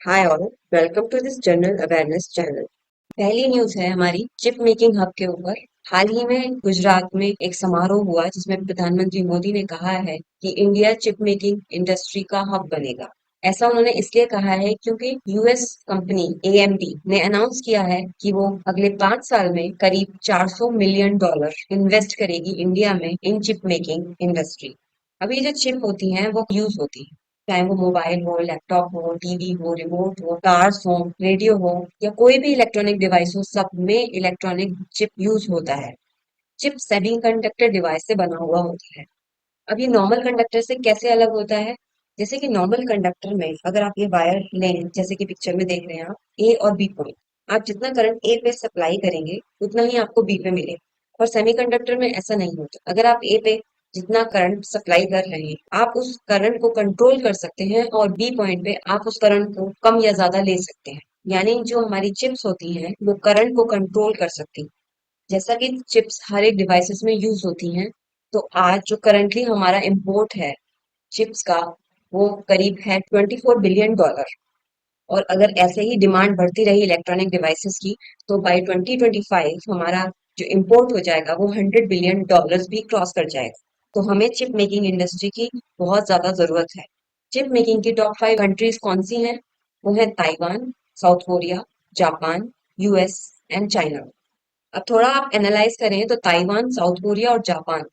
Hi all, welcome to this general awareness channel. पहली news है हमारी चिप मेकिंग हब के ऊपर। हाल ही में गुजरात में एक समारोह हुआ जिसमें प्रधानमंत्री मोदी ने कहा है कि इंडिया चिप मेकिंग इंडस्ट्री का हब बनेगा। ऐसा उन्होंने इसलिए कहा है क्योंकि यूएस कंपनी एएमडी ने अनाउंस किया है कि वो अगले 5 साल में करीब $400 मिलियन इन्वेस्ट करेगी इंडिया में इन चिप मेकिंग इंडस्ट्री। अभी जो चिप होती हैं वो यूज होती है, चाहे वो मोबाइल हो, लैपटॉप हो, टीवी हो, रिमोट हो, कार्स हो, रेडियो हो या कोई भी इलेक्ट्रॉनिक डिवाइस हो, सब में इलेक्ट्रॉनिक चिप यूज होता है। चिप सेमीकंडक्टर डिवाइस से बना हुआ होता है। अब ये नॉर्मल कंडक्टर से कैसे अलग होता है? जैसे कि नॉर्मल कंडक्टर में अगर आप ये वायर लें, जैसे कि पिक्चर में देख रहे हैं आप, ए और बी पॉइंट, आप जितना करंट ए पे सप्लाई करेंगे उतना ही आपको बी पे मिलेगा। और सेमीकंडक्टर में ऐसा नहीं होता। अगर आप ए पे जितना करंट सप्लाई कर रहे हैं, आप उस करंट को कंट्रोल कर सकते हैं और बी पॉइंट पे आप उस करंट को कम या ज्यादा ले सकते हैं। यानी जो हमारी चिप्स होती हैं वो करंट को कंट्रोल कर सकती हैं। जैसा कि चिप्स हर एक डिवाइसेस में यूज होती हैं, तो आज जो करंटली हमारा इम्पोर्ट है चिप्स का, वो करीब है $24 बिलियन। और अगर ऐसे ही डिमांड बढ़ती रही इलेक्ट्रॉनिक डिवाइसेस की, तो बाय 2025 हमारा जो इम्पोर्ट हो जाएगा वो $100 बिलियन भी क्रॉस कर जाएगा। तो हमें चिप मेकिंग इंडस्ट्री की बहुत ज्यादा जरूरत है। चिप मेकिंग की टॉप 5 कंट्रीज कौन सी हैं? वो है Taiwan, south Korea, Japan, US and China. अब थोड़ा आप एनालाइज करें तो ताइवान, साउथ कोरिया और जापान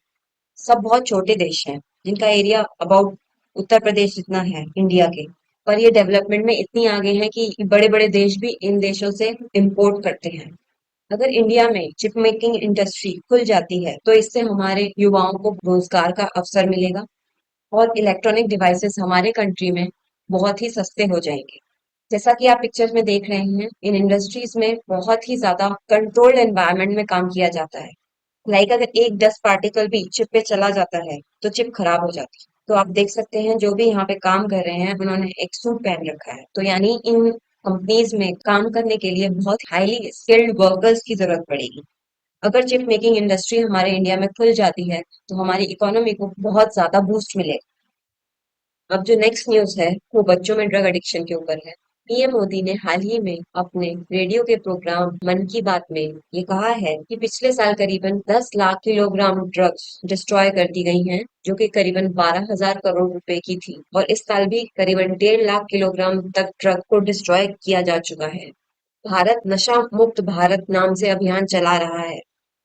सब बहुत छोटे देश हैं, जिनका एरिया अबाउट उत्तर प्रदेश जितना है इंडिया के। पर ये डेवलपमेंट में इतनी आगे हैं कि बड़े बड़े देश भी इन देशों से इंपोर्ट करते हैं। अगर इंडिया में चिप मेकिंग इंडस्ट्री खुल जाती है तो इससे हमारे युवाओं को रोजगार का अवसर मिलेगा और इलेक्ट्रॉनिक डिवाइसेस हमारे कंट्री में बहुत ही सस्ते हो जाएंगे। जैसा कि आप पिक्चर्स में देख रहे हैं, इन इंडस्ट्रीज में बहुत ही ज्यादा कंट्रोल्ड एनवायरनमेंट में काम किया जाता है। लाइक अगर एक डस्ट पार्टिकल भी चिप पे चला जाता है तो चिप खराब हो जाती है। तो आप देख सकते हैं जो भी यहाँ पे काम कर रहे हैं उन्होंने एक सूट पहन रखा है, तो यानी इन कंपनीज में काम करने के लिए बहुत हाईली स्किल्ड वर्कर्स की जरूरत पड़ेगी। अगर चिप मेकिंग इंडस्ट्री हमारे इंडिया में खुल जाती है तो हमारी इकोनॉमी को बहुत ज्यादा बूस्ट मिलेगा। अब जो नेक्स्ट न्यूज है वो बच्चों में ड्रग एडिक्शन के ऊपर है। पीएम मोदी ने हाल ही में अपने रेडियो के प्रोग्राम मन की बात में ये कहा है कि पिछले साल करीबन 10 लाख किलोग्राम ड्रग्स डिस्ट्रॉय कर दी गई हैं, जो कि करीबन 12,000 करोड़ रुपए की थी। और इस साल भी करीबन 1.5 लाख किलोग्राम तक ड्रग को डिस्ट्रॉय किया जा चुका है। भारत नशा मुक्त भारत नाम से अभियान चला रहा है,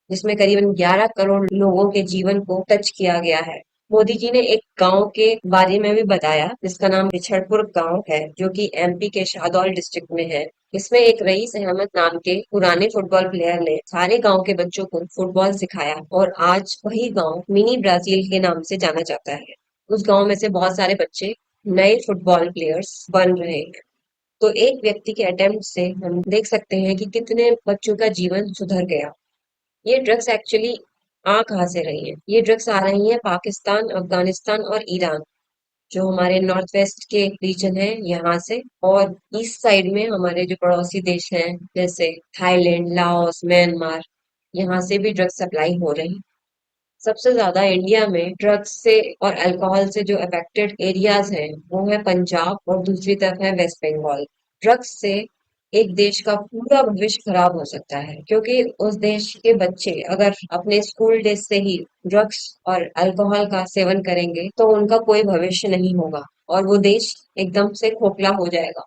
जिसमें करीबन 11 करोड़ लोगों के जीवन को टच किया गया है। मोदी जी ने एक गांव के बारे में भी बताया जिसका नाम बिछड़पुर गांव है, जो कि एमपी के शाहदौल डिस्ट्रिक्ट में है। इसमें एक रईस अहमद नाम के पुराने फुटबॉल प्लेयर ने सारे गांव के बच्चों को फुटबॉल सिखाया और आज वही गांव मिनी ब्राजील के नाम से जाना जाता है। उस गांव में से बहुत सारे बच्चे नए फुटबॉल प्लेयर्स बन रहे हैं। तो एक व्यक्ति के अटेम्प्ट से हम देख सकते हैं कि कितने बच्चों का जीवन सुधर गया। ये ड्रग्स एक्चुअली आ कहाँ से रही हैं? ये ड्रग्स आ रही हैं पाकिस्तान, अफगानिस्तान और ईरान, जो हमारे नॉर्थ वेस्ट के रीजन है यहाँ से। और ईस्ट साइड में हमारे जो पड़ोसी देश हैं, जैसे थाईलैंड, लाओस, म्यांमार, यहाँ से भी ड्रग्स सप्लाई हो रही। सबसे ज्यादा इंडिया में ड्रग्स से और अल्कोहल से जो अफेक्टेड एरियाज हैं वो है पंजाब और दूसरी तरफ है वेस्ट बंगाल। ड्रग्स से एक देश का पूरा भविष्य खराब हो सकता है, क्योंकि उस देश के बच्चे अगर अपने स्कूल डेज से ही ड्रग्स और अल्कोहल का सेवन करेंगे तो उनका कोई भविष्य नहीं होगा और वो देश एकदम से खोखला हो जाएगा।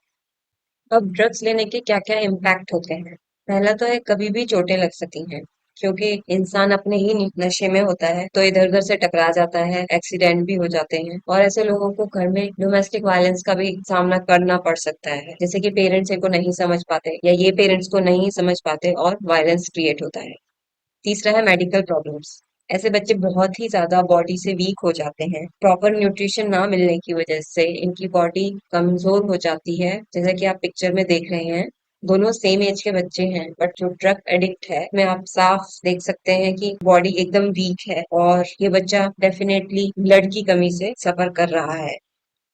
अब ड्रग्स लेने के क्या क्या इम्पैक्ट होते हैं? पहला तो है कभी भी चोटें लग सकती हैं, क्योंकि इंसान अपने ही नशे में होता है तो इधर उधर से टकरा जाता है, एक्सीडेंट भी हो जाते हैं और ऐसे लोगों को घर में डोमेस्टिक वायलेंस का भी सामना करना पड़ सकता है, जैसे कि पेरेंट्स इनको नहीं समझ पाते या ये पेरेंट्स को नहीं समझ पाते और वायलेंस क्रिएट होता है। तीसरा है मेडिकल प्रॉब्लम्स। ऐसे बच्चे बहुत ही ज्यादा बॉडी से वीक हो जाते हैं, प्रॉपर न्यूट्रिशन ना मिलने की वजह से इनकी बॉडी कमजोर हो जाती है, जैसा कि आप पिक्चर में देख रहे हैं। दोनों सेम एज के बच्चे हैं, बट जो ड्रग एडिक्ट है में आप साफ देख सकते हैं कि बॉडी एकदम वीक है और ये बच्चा डेफिनेटली ब्लड की कमी से सफर कर रहा है।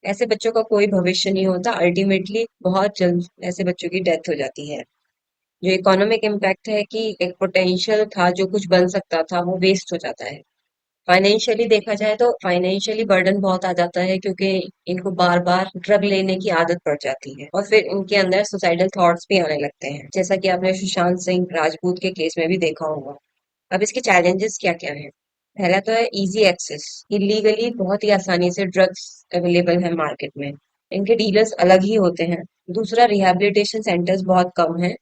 ऐसे बच्चों का कोई भविष्य नहीं होता, अल्टीमेटली बहुत जल्द ऐसे बच्चों की डेथ हो जाती है। जो इकोनॉमिक इम्पैक्ट है कि एक पोटेंशियल था, जो कुछ बन सकता था, वो वेस्ट हो जाता है। फाइनेंशियली देखा जाए तो फाइनेंशियली बर्डन बहुत आ जाता है, क्योंकि इनको बार बार ड्रग लेने की आदत पड़ जाती है और फिर इनके अंदर सुसाइडल थॉट्स भी आने लगते हैं, जैसा कि आपने सुशांत सिंह राजपूत के केस में भी देखा होगा। अब इसके चैलेंजेस क्या क्या हैं? पहला तो है इजी एक्सेस। इलीगली बहुत ही आसानी से ड्रग्स अवेलेबल है मार्केट में। इनके डीलर्स अलग ही होते हैं। दूसरा, रिहैबिलिटेशन सेंटर्स बहुत कम हैं,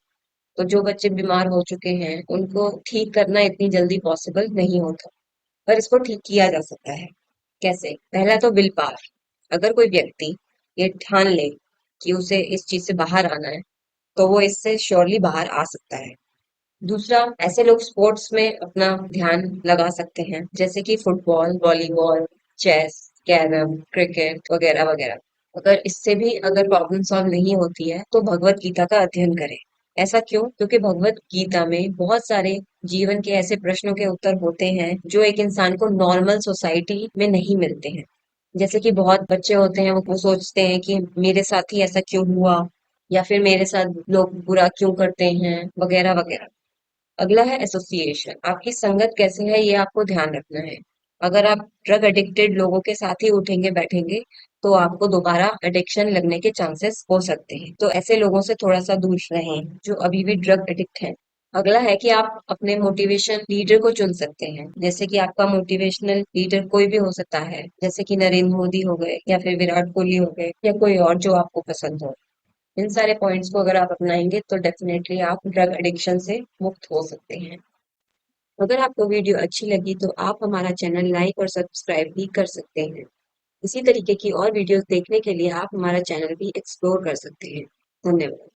तो जो बच्चे बीमार हो चुके हैं उनको ठीक करना इतनी जल्दी पॉसिबल नहीं होता, पर इसको ठीक किया जा सकता है। कैसे? पहला तो विल पावर। अगर कोई व्यक्ति ये ठान ले कि उसे इस चीज से बाहर आना है, तो वो इससे श्योरली बाहर आ सकता है। दूसरा, ऐसे लोग स्पोर्ट्स में अपना ध्यान लगा सकते हैं, जैसे कि football, volleyball, chess, carrom, cricket वगैरह वगैरह। अगर इससे भी अगर प्रॉब्लम सॉल्व नहीं होती है, तो भगवत गीता का अध्ययन करें। ऐसा क्यों? क्योंकि भगवत गीता में बहुत सारे जीवन के ऐसे प्रश्नों के उत्तर होते हैं जो एक इंसान को नॉर्मल सोसाइटी में नहीं मिलते हैं। जैसे कि बहुत बच्चे होते हैं, वो सोचते हैं कि मेरे साथ ही ऐसा क्यों हुआ, या फिर मेरे साथ लोग बुरा क्यों करते हैं, वगैरह वगैरह। अगला है एसोसिएशन। आपकी संगत कैसे है, ये आपको ध्यान रखना है। अगर आप ड्रग एडिक्टेड लोगों के साथ ही उठेंगे बैठेंगे, तो आपको दोबारा एडिक्शन लगने के चांसेस हो सकते हैं, तो ऐसे लोगों से थोड़ा सा दूर रहें जो अभी भी ड्रग एडिक्ट हैं। अगला है कि आप अपने मोटिवेशन लीडर को चुन सकते हैं, जैसे कि आपका मोटिवेशनल लीडर कोई भी हो सकता है, जैसे कि नरेंद्र मोदी हो गए, या फिर विराट कोहली हो गए, या कोई और जो आपको पसंद हो। इन सारे पॉइंट्स को अगर आप अपनाएंगे तो डेफिनेटली आप ड्रग एडिक्शन से मुक्त हो सकते हैं। अगर आपको वीडियो अच्छी लगी तो आप हमारा चैनल लाइक और सब्सक्राइब भी कर सकते हैं। इसी तरीके की और वीडियोस देखने के लिए आप हमारा चैनल भी एक्सप्लोर कर सकते हैं। धन्यवाद।